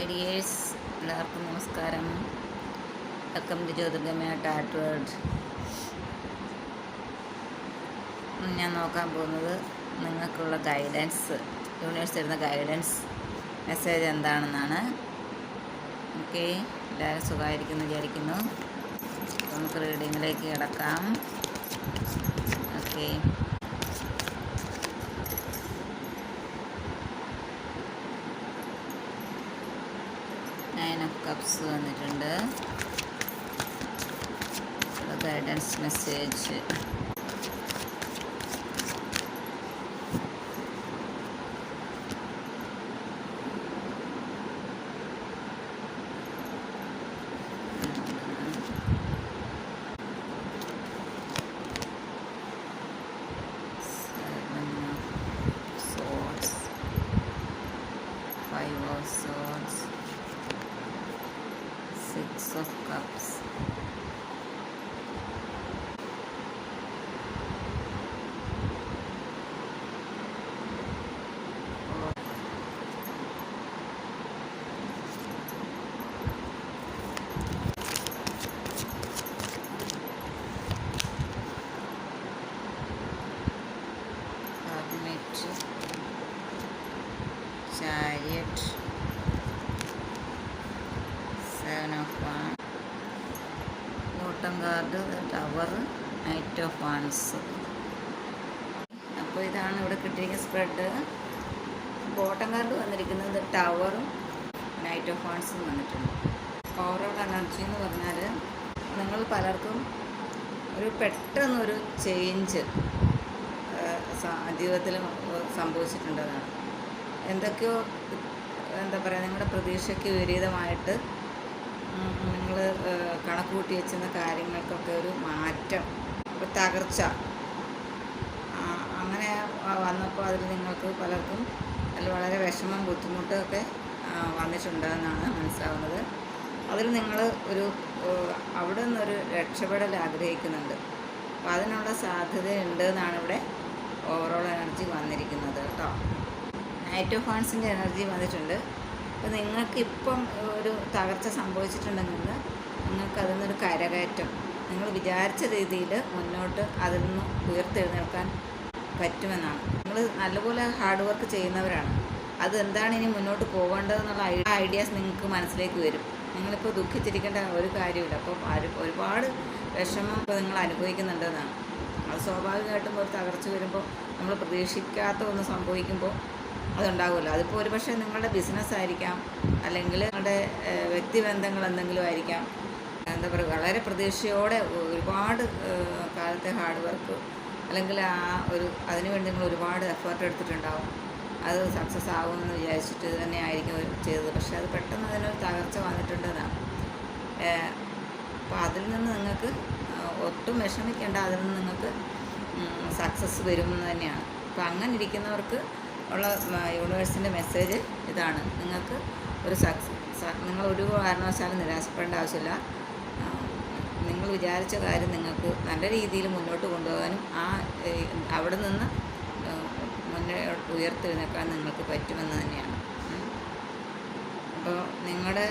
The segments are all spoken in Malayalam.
ഹായ് ഡിയേഴ്സ്, എല്ലാവർക്കും നമസ്കാരം. വെൽക്കം ടു ജ്യോതിർഗമയ ടാറ്റ് വേൾഡ്. ഞാൻ നോക്കാൻ പോകുന്നത് നിങ്ങൾക്കുള്ള ഗൈഡൻസ്, യൂണിവേഴ്സ് തരുന്ന ഗൈഡൻസ് മെസ്സേജ് എന്താണെന്നാണ്. ഓക്കെ, എല്ലാവരും സുഖമായിരിക്കുന്നു വിചാരിക്കുന്നു. നമുക്ക് റീഡിങ്ങിലേക്ക് കിടക്കാം. ഓക്കെ, നയൻ ഓഫ് കപ്സ് വന്നിട്ടുണ്ട്. Guidance message. Five of Swords, Six of Cups, Hermit, Chariot, Seven of Wands, bottom card tower, knight of wands. അപ്പോൾ ഇതാണ് ഇവിടെ കിട്ടിയിരിക്കുന്ന സ്പ്രെഡ്. ബോട്ടം കാർഡ് വന്നിരിക്കുന്നത് ടവറും നൈറ്റ് ഓഫ് വാൻസും വന്നിട്ടുണ്ട്. ഓവറോൾ എനർജി എന്ന് പറഞ്ഞാൽ നിങ്ങൾ പലർക്കും ഒരു പെട്ടെന്നൊരു ചേഞ്ച് ജീവിതത്തിൽ സംഭവിച്ചിട്ടുണ്ടെന്നാണ്. എന്തൊക്കെയോ എന്താ പറയുക, നിങ്ങളുടെ പ്രതീക്ഷയ്ക്ക് വിപരീതമായിട്ട് നിങ്ങൾ കണക്ക് കൂട്ടി വെച്ചിരുന്ന കാര്യങ്ങൾക്കൊക്കെ ഒരു മാറ്റം, ഒരു തകർച്ച അങ്ങനെ വന്നപ്പോൾ അതിൽ നിങ്ങൾക്ക് പലർക്കും അതിൽ വളരെ വിഷമം ബുദ്ധിമുട്ടൊക്കെ വന്നിട്ടുണ്ടെന്നാണ് മനസ്സിലാവുന്നത്. അതിൽ നിങ്ങൾ അവിടെ നിന്നൊരു രക്ഷപ്പെടൽ ആഗ്രഹിക്കുന്നുണ്ട്. അപ്പോൾ അതിനുള്ള സാധ്യതയുണ്ട് എന്നാണ് ഇവിടെ ഓവറോൾ എനർജി വന്നിരിക്കുന്നത് കേട്ടോ. നൈറ്റ് ഓഫ് വാൻസിൻ്റെ എനർജി വന്നിട്ടുണ്ട്. അപ്പോൾ നിങ്ങൾക്കിപ്പം ഒരു തകർച്ച സംഭവിച്ചിട്ടുണ്ടെങ്കിൽ നിങ്ങൾക്ക് അതിൽ നിന്നൊരു കരകയറ്റം, നിങ്ങൾ വിചാരിച്ച രീതിയിൽ മുന്നോട്ട് അതിൽ നിന്ന് ഉയർത്തെഴുന്നേൽക്കാൻ പറ്റുമെന്നാണ്. നിങ്ങൾ നല്ലപോലെ ഹാർഡ് വർക്ക് ചെയ്യുന്നവരാണ്. അതെന്താണ് ഇനി മുന്നോട്ട് പോകേണ്ടതെന്നുള്ള ഐഡിയാസ് നിങ്ങൾക്ക് മനസ്സിലേക്ക് വരും. നിങ്ങളിപ്പോൾ ദുഃഖിച്ചിരിക്കേണ്ട ഒരു കാര്യമില്ല. അപ്പോൾ ഒരുപാട് വിഷമം ഇപ്പോൾ നിങ്ങൾ അനുഭവിക്കുന്നുണ്ടെന്നാണ്. അത് സ്വാഭാവികമായിട്ടും ഒരു തകർച്ച വരുമ്പോൾ നമ്മൾ പ്രതീക്ഷിക്കാത്ത ഒന്ന് സംഭവിക്കുമ്പോൾ അതുണ്ടാകുമല്ലോ. അതിപ്പോൾ ഒരു പക്ഷേ നിങ്ങളുടെ ബിസിനസ് ആയിരിക്കാം, അല്ലെങ്കിൽ നിങ്ങളുടെ വ്യക്തിബന്ധങ്ങൾ എന്തെങ്കിലും ആയിരിക്കാം. എന്താ പറയുക, വളരെ പ്രതീക്ഷയോടെ ഒരുപാട് കാലത്തെ ഹാർഡ് വർക്ക്, അല്ലെങ്കിൽ അതിനുവേണ്ടി നിങ്ങൾ ഒരുപാട് എഫേർട്ട് എടുത്തിട്ടുണ്ടാവും. അത് സക്സസ് ആകുമെന്ന് വിചാരിച്ചിട്ട് തന്നെ ആയിരിക്കും ചെയ്തത്. പക്ഷേ അത് പെട്ടെന്ന് അതിനൊരു തകർച്ച വന്നിട്ടുണ്ടെന്നാണ്. അപ്പോൾ അതിൽ നിന്ന് നിങ്ങൾക്ക് ഒട്ടും വിഷമിക്കേണ്ട, അതിൽ നിന്ന് നിങ്ങൾക്ക് സക്സസ് വരുമെന്ന് തന്നെയാണ്. അപ്പോൾ അങ്ങനെ ഇരിക്കുന്നവർക്ക് ഉള്ള യൂണിവേഴ്സിൻ്റെ മെസ്സേജ് ഇതാണ്. നിങ്ങൾക്ക് ഒരു നിങ്ങൾ ഒരു കാരണവശാലും നിരാശപ്പെടേണ്ട ആവശ്യമില്ല. നിങ്ങൾ വിചാരിച്ച കാര്യം നിങ്ങൾക്ക് നല്ല രീതിയിൽ മുന്നോട്ട് കൊണ്ടുപോകാനും അവിടെ നിന്ന് മുന്നേ ഉയർത്തെഴുന്നേക്കാൻ നിങ്ങൾക്ക് പറ്റുമെന്ന് തന്നെയാണ്. അപ്പോൾ നിങ്ങളുടെ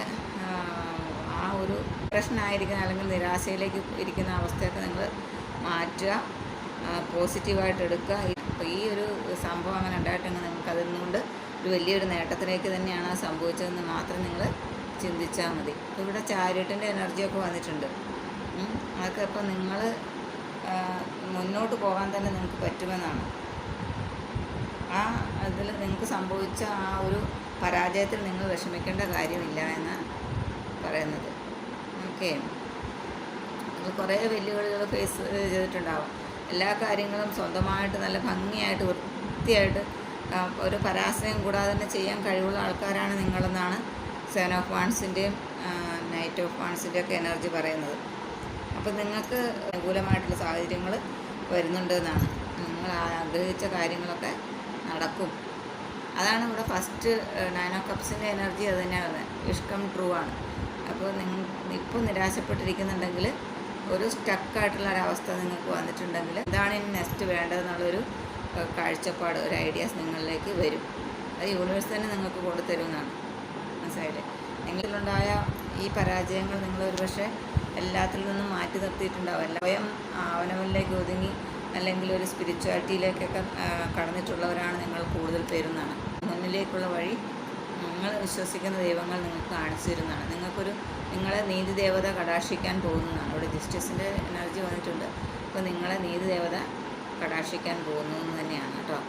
ആ ഒരു പ്രശ്നമായിരിക്കുന്ന അല്ലെങ്കിൽ നിരാശയിലേക്ക് ഇരിക്കുന്ന അവസ്ഥയൊക്കെ നിങ്ങൾ മാറ്റുക, പോസിറ്റീവായിട്ട് എടുക്കുക. അപ്പോൾ ഈ ഒരു സംഭവം അങ്ങനെ ഉണ്ടായിട്ടെങ്കിൽ നിങ്ങൾക്ക് അതിൽ നിന്നുകൊണ്ട് ഒരു വലിയൊരു നേട്ടത്തിലേക്ക് തന്നെയാണ് ആ സംഭവിച്ചതെന്ന് മാത്രം നിങ്ങൾ ചിന്തിച്ചാൽ മതി. അപ്പോൾ ഇവിടെ ചാരിയറ്റിൻ്റെ എനർജിയൊക്കെ വന്നിട്ടുണ്ട്. അതൊക്കെ ഇപ്പോൾ നിങ്ങൾ മുന്നോട്ട് പോകാൻ തന്നെ നിങ്ങൾക്ക് പറ്റുമെന്നാണ്. അതിൽ നിങ്ങൾക്ക് സംഭവിച്ച ആ ഒരു പരാജയത്തിൽ നിങ്ങൾ വിഷമിക്കേണ്ട കാര്യമില്ല എന്നാണ് പറയുന്നത്. ഓക്കെ, അത് കുറേ വെല്ലുവിളികൾ ഫേസ് ചെയ്തിട്ടുണ്ടാവും. എല്ലാ കാര്യങ്ങളും സ്വന്തമായിട്ട് നല്ല ഭംഗിയായിട്ട് വൃത്തിയായിട്ട് ഒരു പരാജയം കൂടാതെ തന്നെ ചെയ്യാൻ കഴിവുള്ള ആൾക്കാരാണ് നിങ്ങളെന്നാണ് സെവൻ ഓഫ് വാൻസിൻ്റെയും നൈറ്റ് ഓഫ് വാൻസിൻ്റെയൊക്കെ എനർജി പറയുന്നത്. അപ്പോൾ നിങ്ങൾക്ക് അനുകൂലമായിട്ടുള്ള സാഹചര്യങ്ങൾ വരുന്നുണ്ടെന്നാണ്. നിങ്ങൾ ആഗ്രഹിച്ച കാര്യങ്ങളൊക്കെ നടക്കും. അതാണ് ഇവിടെ ഫസ്റ്റ് നയൻ ഓഫ് കപ്സിൻ്റെ എനർജി. അത് തന്നെയാണ്, വിഷ് കം ട്രൂ ആണ്. അപ്പോൾ ഇപ്പോൾ നിരാശപ്പെട്ടിരിക്കുന്നുണ്ടെങ്കിൽ, ഒരു സ്റ്റക്കായിട്ടുള്ള ഒരവസ്ഥ നിങ്ങൾക്ക് വന്നിട്ടുണ്ടെങ്കിൽ, എന്താണ് ഇനി നെക്സ്റ്റ് വേണ്ടതെന്നുള്ളൊരു കാഴ്ചപ്പാട്, ഒരു ഐഡിയാസ് നിങ്ങളിലേക്ക് വരും. അത് യൂണിവേഴ്സ് തന്നെ നിങ്ങൾക്ക് കൊണ്ടുതരുമെന്നാണ്. മനസ്സിലായില്ലേ? നിങ്ങളിലുണ്ടായ ഈ പരാജയങ്ങൾ നിങ്ങൾ ഒരുപക്ഷെ എല്ലാത്തിൽ നിന്നും മാറ്റി നിർത്തിയിട്ടുണ്ടാവില്ല. സ്വയം അവനവനിലേക്ക് ഒതുങ്ങി അല്ലെങ്കിൽ ഒരു സ്പിരിച്വാലിറ്റിയിലേക്കൊക്കെ കടന്നിട്ടുള്ളവരാണ് നിങ്ങൾ കൂടുതൽ പേരെന്നാണ്. മുന്നിലേക്കുള്ള വഴി നിങ്ങൾ വിശ്വസിക്കുന്ന ദൈവങ്ങൾ നിങ്ങൾക്ക് കാണിച്ചു തരുന്നതാണ്. നിങ്ങളെ നീതി ദേവത കടാക്ഷിക്കാൻ പോകുന്നതാണ്. ഇവിടെ ജസ്റ്റിസിൻ്റെ എനർജി വന്നിട്ടുണ്ട്. അപ്പോൾ നിങ്ങളെ നീതി ദേവത കടാക്ഷിക്കാൻ പോകുന്നു എന്ന് തന്നെയാണ് കേട്ടോ.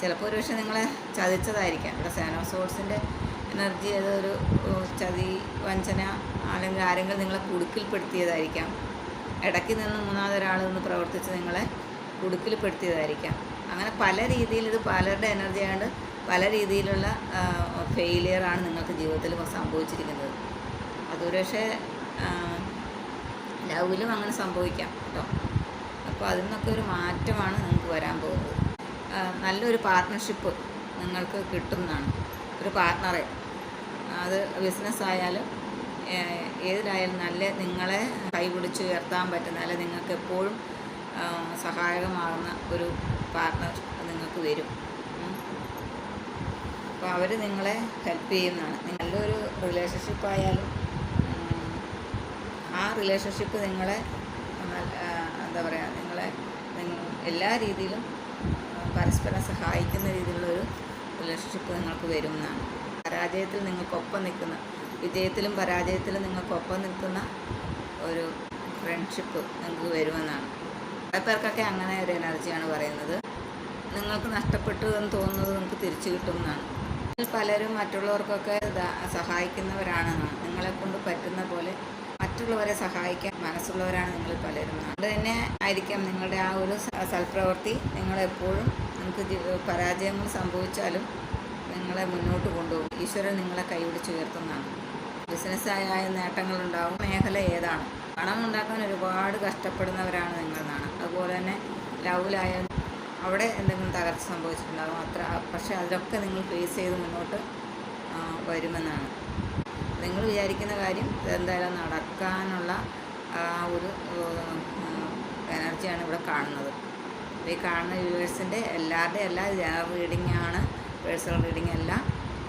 ചിലപ്പോൾ ഒരു പക്ഷേ നിങ്ങളെ ചതിച്ചതായിരിക്കാം. ഇവിടെ സെവൻ ഓഫ് സോർഡ്സിൻ്റെ എനർജി അതൊരു ചതി, വഞ്ചന, അല്ലെങ്കിൽ ആരെങ്കിലും നിങ്ങളെ കുടുക്കിൽപ്പെടുത്തിയതായിരിക്കാം. ഇടയ്ക്ക് നിന്ന് മൂന്നാമതൊരാൾ നിന്ന് പ്രവർത്തിച്ച് നിങ്ങളെ കുടുക്കിൽപ്പെടുത്തിയതായിരിക്കാം. അങ്ങനെ പല രീതിയിൽ ഇത് പലരുടെ എനർജി ആയതുകൊണ്ട് പല രീതിയിലുള്ള ഫെയിലിയറാണ് നിങ്ങൾക്ക് ജീവിതത്തിൽ സംഭവിച്ചിരിക്കുന്നത്. അതൊരു പക്ഷേ ലവിലും അങ്ങനെ സംഭവിക്കാം കേട്ടോ. അപ്പോൾ അതിൽ നിന്നൊക്കെ ഒരു മാറ്റമാണ് നിങ്ങൾക്ക് വരാൻ പോകുന്നത്. നല്ലൊരു പാർട്ട്ണർഷിപ്പ് നിങ്ങൾക്ക് കിട്ടുന്നതാണ്. ഒരു പാർട്ട്ണറെ, അത് ബിസിനസ്സായാലും ഏതിലായാലും നല്ല നിങ്ങളെ കൈപിടിച്ച് ഉയർത്താൻ പറ്റുന്ന, അല്ലെങ്കിൽ നിങ്ങൾക്ക് എപ്പോഴും സഹായകമാകുന്ന ഒരു പാർട്ട്ണർ നിങ്ങൾക്ക് വരും. അപ്പോൾ അവർ നിങ്ങളെ ഹെൽപ്പ് ചെയ്യുന്നതാണ്. നല്ലൊരു റിലേഷൻഷിപ്പായാലും ആ റിലേഷൻഷിപ്പ് നിങ്ങളെ എന്താ പറയുക, നിങ്ങളെ എല്ലാ രീതിയിലും പരസ്പരം സഹായിക്കുന്ന രീതിയിലുള്ളൊരു റിലേഷൻഷിപ്പ് നിങ്ങൾക്ക് വരുമെന്നാണ്. പരാജയത്തിൽ നിങ്ങൾക്കൊപ്പം നിൽക്കുന്ന, വിജയത്തിലും പരാജയത്തിലും നിങ്ങൾക്കൊപ്പം നിൽക്കുന്ന ഒരു ഫ്രണ്ട്ഷിപ്പ് നിങ്ങൾക്ക് വരുമെന്നാണ്. കുറേ പേർക്കൊക്കെ അങ്ങനെ ഒരു എനർജിയാണ് പറയുന്നത്. നിങ്ങൾക്ക് നഷ്ടപ്പെട്ടു എന്ന് തോന്നുന്നത് നിങ്ങൾക്ക് തിരിച്ചു കിട്ടുമെന്നാണ്. പലരും മറ്റുള്ളവർക്കൊക്കെ സഹായിക്കുന്നവരാണെന്നാണ്. നിങ്ങളെക്കൊണ്ട് പറ്റുന്ന പോലെ മറ്റുള്ളവരെ സഹായിക്കാൻ മനസ്സുള്ളവരാണ് നിങ്ങൾ പലരും. അതുകൊണ്ട് തന്നെ ആയിരിക്കാം നിങ്ങളുടെ ആ ഒരു സൽപ്രവൃത്തി നിങ്ങളെപ്പോഴും, നിങ്ങൾക്ക് പരാജയങ്ങൾ സംഭവിച്ചാലും നിങ്ങളെ മുന്നോട്ട് കൊണ്ടുപോകും. ഈശ്വരൻ നിങ്ങളെ കൈപിടിച്ച് ഉയർത്തുന്നതാണ്. ബിസിനസ്സായ നേട്ടങ്ങളുണ്ടാകും. മേഖല ഏതാണ്? പണം ഉണ്ടാക്കാൻ ഒരുപാട് കഷ്ടപ്പെടുന്നവരാണ് നിങ്ങളെന്നാണ്. അതുപോലെ തന്നെ ലവിലായ അവിടെ എന്തെങ്കിലും തകർച്ച സംഭവിച്ചിട്ടുണ്ടാകും. പക്ഷേ അതിലൊക്കെ നിങ്ങൾ ഫേസ് ചെയ്ത് മുന്നോട്ട് വരുമെന്നാണ്. നിങ്ങൾ വിചാരിക്കുന്ന കാര്യം എന്തായാലും നടക്കാനുള്ള ആ ഒരു എനർജിയാണ് ഇവിടെ കാണുന്നത്. ഈ കാണുന്ന വ്യൂവേഴ്സിൻ്റെ എല്ലാവരുടെയും എല്ലാ ജനറൽ റീഡിംഗ് ആണ്, പേഴ്സണൽ റീഡിംഗ് എല്ലാം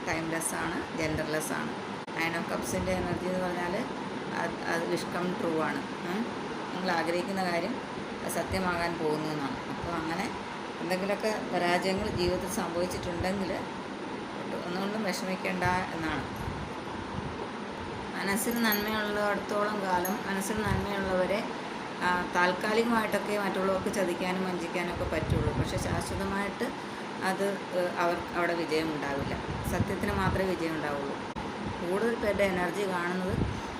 ടൈംലെസ് ആണ്, ജെൻഡർലെസ് ആണ്. 9 ഓഫ് കപ്സിൻ്റെ എനർജി എന്ന് പറഞ്ഞാൽ അത് വിഷ്കം ട്രൂ ആണ്. നിങ്ങൾ ആഗ്രഹിക്കുന്ന കാര്യം സത്യമാകാൻ പോകുന്നു എന്നാണ്. അപ്പോൾ അങ്ങനെ എന്തെങ്കിലുമൊക്കെ പരാജയങ്ങൾ ജീവിതത്തിൽ സംഭവിച്ചിട്ടുണ്ടെങ്കിൽ ഒന്നുകൊണ്ടും വിഷമിക്കേണ്ട എന്നാണ്. മനസ്സിന് നന്മയുള്ളിടത്തോളം കാലം മനസ്സിന് നന്മയുള്ളവരെ താൽക്കാലികമായിട്ടൊക്കെ മറ്റുള്ളവർക്ക് ചതിക്കാനും വഞ്ചിക്കാനും ഒക്കെ പറ്റുള്ളൂ. പക്ഷേ ശാശ്വതമായിട്ട് അത് അവിടെ വിജയം ഉണ്ടാവില്ല. സത്യത്തിന് മാത്രമേ വിജയം ഉണ്ടാവുള്ളൂ. കൂടുതൽ പേരുടെ എനർജി കാണുന്നത്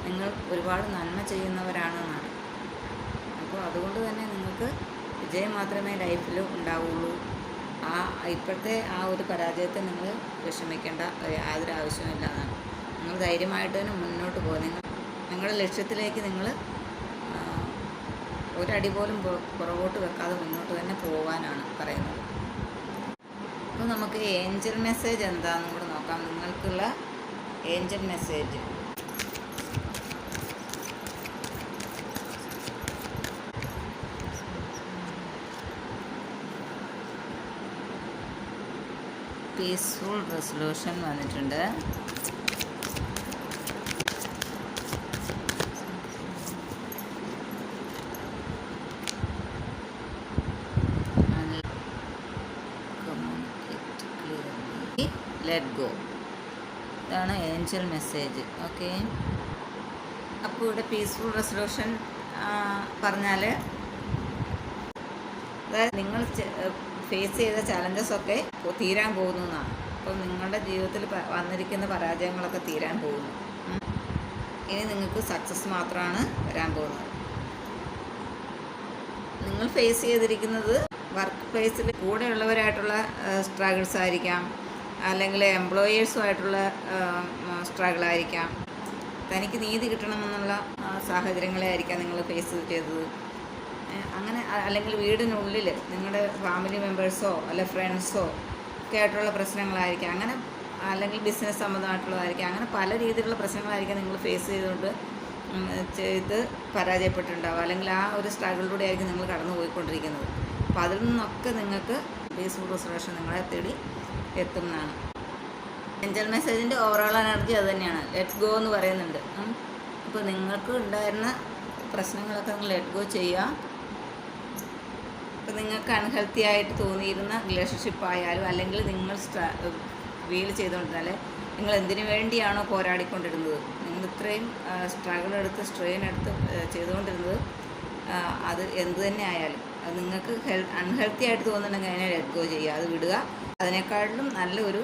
നിങ്ങൾ ഒരുപാട് നന്മ ചെയ്യുന്നവരാണെന്നാണ്. അപ്പോൾ അതുകൊണ്ട് തന്നെ നിങ്ങൾക്ക് വിജയം മാത്രമേ ലൈഫിൽ ഉണ്ടാവുള്ളൂ. ഇപ്പോഴത്തെ ആ ഒരു പരാജയത്തെ നിങ്ങൾ വിഷമിക്കേണ്ട യാതൊരു ആവശ്യമില്ല എന്നാണ്. നിങ്ങൾ ധൈര്യമായിട്ട് തന്നെ മുന്നോട്ട് പോകുക. നിങ്ങളുടെ ലക്ഷ്യത്തിലേക്ക് നിങ്ങൾ ഒരടി പോലും പുറകോട്ട് വെക്കാതെ മുന്നോട്ട് തന്നെ പോകാനാണ് പറയുന്നത്. അപ്പോൾ നമുക്ക് ഏഞ്ചൽ മെസ്സേജ് എന്താണെന്നും കൂടെ നോക്കാം. നിങ്ങൾക്കുള്ള ഏഞ്ചൽ മെസ്സേജ്. പീസ്ഫുൾ റെസൊല്യൂഷൻ വന്നിട്ടുണ്ട്. ലെറ്റ് ഗോ, ഇതാണ് ഏഞ്ചൽ മെസ്സേജ്. ഓക്കെ, അപ്പോൾ ഇവിടെ പീസ്ഫുൾ റെസൊല്യൂഷൻ പറഞ്ഞാൽ അതായത് നിങ്ങൾ ഫേസ് ചെയ്ത ചലഞ്ചസൊക്കെ തീരാൻ പോകുന്നു എന്നാണ്. അപ്പം നിങ്ങളുടെ ജീവിതത്തിൽ വന്നിരിക്കുന്ന പരാജയങ്ങളൊക്കെ തീരാൻ പോകുന്നു. ഇനി നിങ്ങൾക്ക് സക്സസ് മാത്രമാണ് വരാൻ പോകുന്നത്. നിങ്ങൾ ഫേസ് ചെയ്തിരിക്കുന്നത് വർക്ക് പ്ലേസിൽ കൂടെയുള്ളവരായിട്ടുള്ള സ്ട്രഗിൾസ് ആയിരിക്കാം, അല്ലെങ്കിൽ എംപ്ലോയേഴ്സുമായിട്ടുള്ള സ്ട്രഗിളായിരിക്കാം. തനിക്ക് നീതി കിട്ടണമെന്നുള്ള സാഹചര്യങ്ങളെ ആയിരിക്കാം നിങ്ങൾ ഫേസ് ചെയ്തത്. അങ്ങനെ അല്ലെങ്കിൽ വീടിനുള്ളിൽ നിങ്ങളുടെ ഫാമിലി മെമ്പേഴ്സോ അല്ലെ ഫ്രണ്ട്സോ ഒക്കെ ആയിട്ടുള്ള പ്രശ്നങ്ങളായിരിക്കാം. അങ്ങനെ അല്ലെങ്കിൽ ബിസിനസ് സംബന്ധമായിട്ടുള്ളതായിരിക്കാം. അങ്ങനെ പല രീതിയിലുള്ള പ്രശ്നങ്ങളായിരിക്കാം നിങ്ങൾ ഫേസ് ചെയ്ത് പരാജയപ്പെട്ടിട്ടുണ്ടാവുക. അല്ലെങ്കിൽ ആ ഒരു സ്ട്രഗിളിലൂടെ ആയിരിക്കും നിങ്ങൾ കടന്നു പോയിക്കൊണ്ടിരിക്കുന്നത്. അപ്പോൾ അതിൽ നിന്നൊക്കെ നിങ്ങൾക്ക് പീസ്ഫുൾ റെസൊല്യൂഷൻ നിങ്ങളെ തേടി എത്തുന്നതാണ്. ഏഞ്ചൽ മെസ്സേജിൻ്റെ ഓവറോൾ എനർജി അത് തന്നെയാണ്, ലെറ്റ് ഗോ എന്ന് പറയുന്നുണ്ട്. അപ്പോൾ നിങ്ങൾക്ക് ഉണ്ടായിരുന്ന പ്രശ്നങ്ങളൊക്കെ നിങ്ങൾ ലെറ്റ് ഗോ ചെയ്യുക. ഇപ്പോൾ നിങ്ങൾക്ക് അൺഹെൽത്തി ആയിട്ട് തോന്നിയിരുന്ന റിലേഷൻഷിപ്പ് ആയാലും, അല്ലെങ്കിൽ നിങ്ങൾ ഫീൽ ചെയ്തുകൊണ്ടിരുന്നാലേ നിങ്ങൾ എന്തിനു വേണ്ടിയാണോ പോരാടിക്കൊണ്ടിരുന്നത്, നിങ്ങൾ ഇത്രയും സ്ട്രഗിൾ എടുത്ത് സ്ട്രെയിൻ എടുത്ത് ചെയ്തുകൊണ്ടിരുന്നത്, അത് എന്ത് തന്നെ ആയാലും അത് നിങ്ങൾക്ക് അൺഹെൽത്തി ആയിട്ട് തോന്നുന്നുണ്ടെങ്കിൽ അതിനെ ലെറ്റ് ഗോ ചെയ്യുക, അത് വിടുക. അതിനേക്കാളും നല്ലൊരു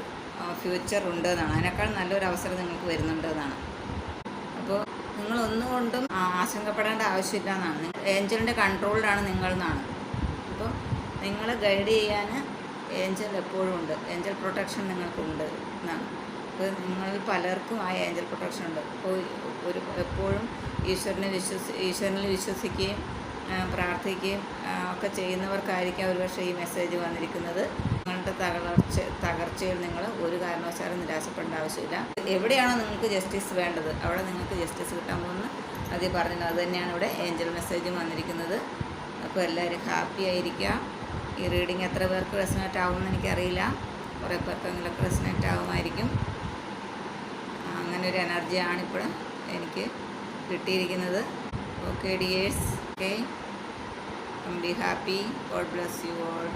ഫ്യൂച്ചർ ഉണ്ടെന്നാണ്, അതിനേക്കാളും നല്ലൊരു അവസരം നിങ്ങൾക്ക് വരുന്നുണ്ടെന്നാണ്. അപ്പോൾ നിങ്ങളൊന്നുകൊണ്ടും ആശങ്കപ്പെടേണ്ട ആവശ്യമില്ല എന്നാണ്. ഏഞ്ചലിൻ്റെ കൺട്രോളിലാണ് നിങ്ങളെന്നാണ്. അപ്പോൾ നിങ്ങളെ ഗൈഡ് ചെയ്യാൻ ഏഞ്ചൽ എപ്പോഴും ഉണ്ട്, ഏഞ്ചൽ പ്രൊട്ടക്ഷൻ നിങ്ങൾക്കുണ്ട് എന്നാണ്. അപ്പോൾ നിങ്ങളിൽ പലർക്കും ആ ഏഞ്ചൽ പ്രൊട്ടക്ഷൻ ഉണ്ട്. അപ്പോൾ എപ്പോഴും ഈശ്വരനിൽ വിശ്വസിക്കുകയും പ്രാർത്ഥിക്കുകയും ഒക്കെ ചെയ്യുന്നവർക്കായിരിക്കാം ഒരുപക്ഷെ ഈ മെസ്സേജ് വന്നിരിക്കുന്നത്. നിങ്ങളുടെ തകർച്ചയിൽ നിങ്ങൾ ഒരു കാരണവശാലും നിരാശപ്പെടേണ്ട ആവശ്യമില്ല. എവിടെയാണോ നിങ്ങൾക്ക് ജസ്റ്റിസ് വേണ്ടത് അവിടെ നിങ്ങൾക്ക് ജസ്റ്റിസ് കിട്ടാൻ പോകുന്ന അത് പറഞ്ഞത് അത് തന്നെയാണ് ഇവിടെ ഏഞ്ചൽ മെസ്സേജും വന്നിരിക്കുന്നത്. അപ്പോൾ എല്ലാവരും ഹാപ്പി ആയിരിക്കുക. ഈ റീഡിങ് എത്ര പേർക്ക് റെസനേറ്റ് ആകുമെന്ന് എനിക്കറിയില്ല, കുറേ പേർക്കെങ്കിലും റെസനേറ്റ് ആകുമായിരിക്കും. അങ്ങനെ ഒരു എനർജിയാണിപ്പോൾ എനിക്ക് കിട്ടിയിരിക്കുന്നത്. Okay dears, okay, be happy. God bless you all.